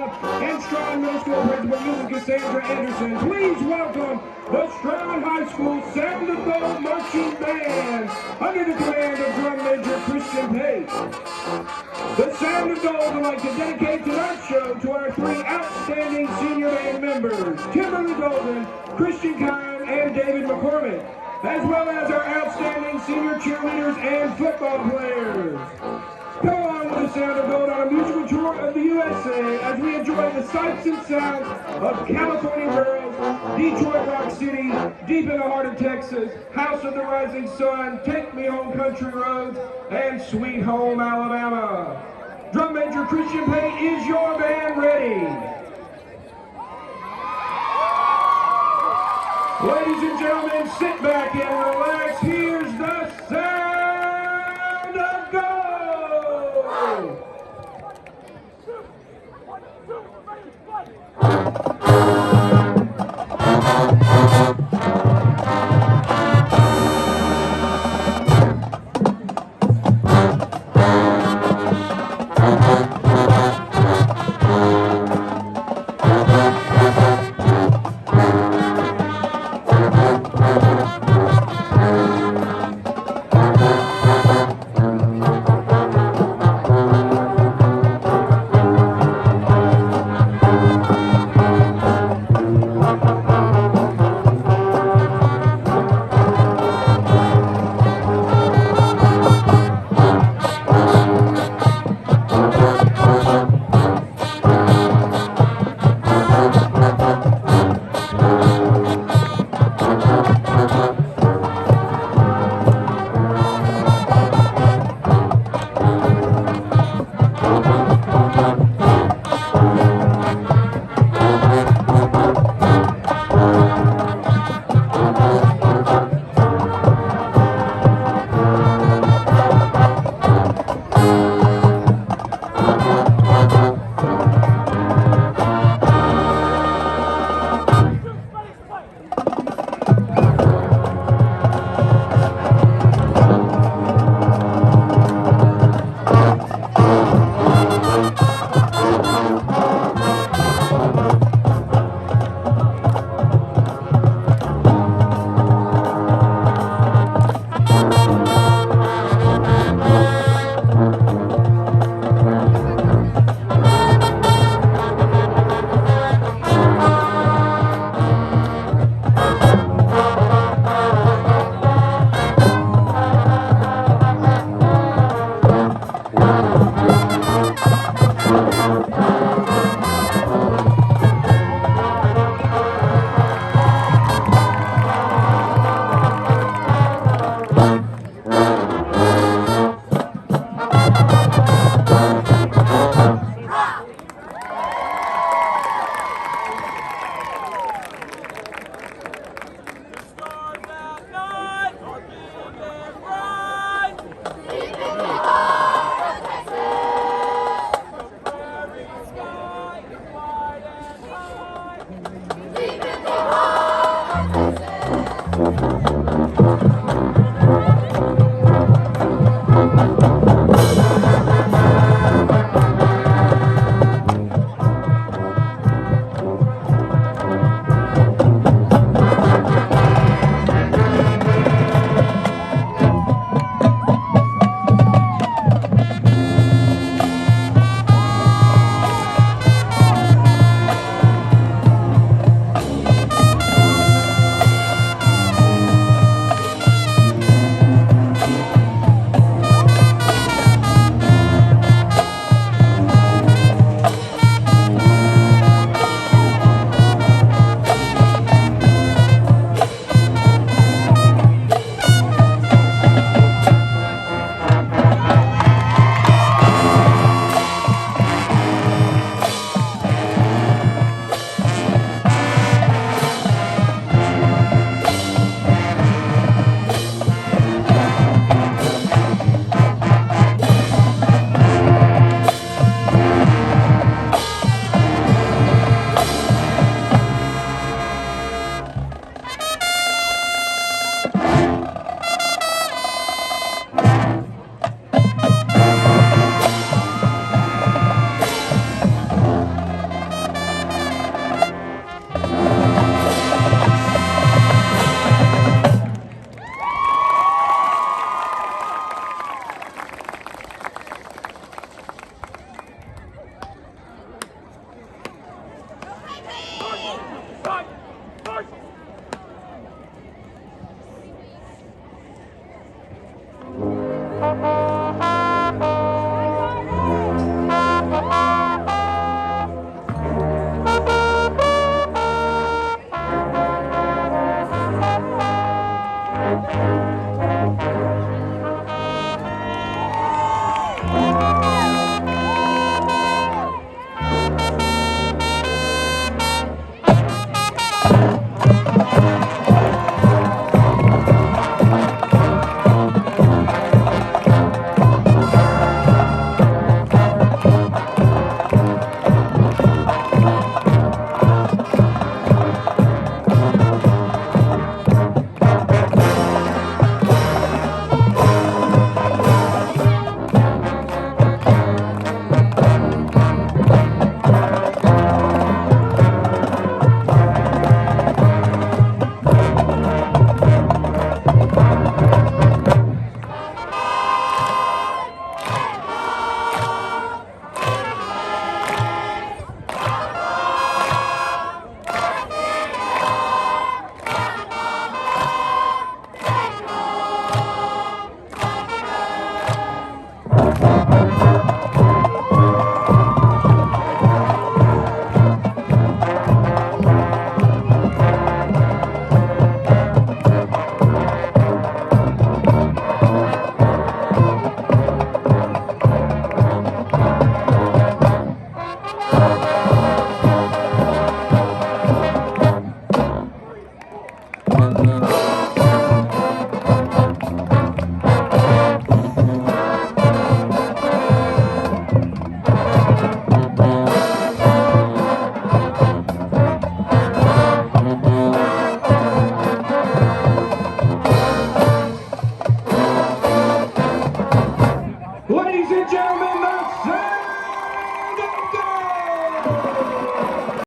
and Straughn Middle School Principal Susan Cassandra Anderson. Please welcome the Straughn High School Sound of Gold Marching Band under the command of Drum Major Christian Pate. The Sound of Gold would like to dedicate tonight's show to our three outstanding senior band members, Kimberly Golden, Christian Kine, and David McCormick, as well as our outstanding senior cheerleaders and football players. Come on with the Sound of Gold on a musical tour of the USA as we enjoy the sights and sounds of California girls, Detroit Rock City, deep in the heart of Texas, House of the Rising Sun, Take Me Home Country Roads, and Sweet Home Alabama. Drum Major Christian Pate, is your band ready? Ladies and gentlemen, sit back and relax. Here's the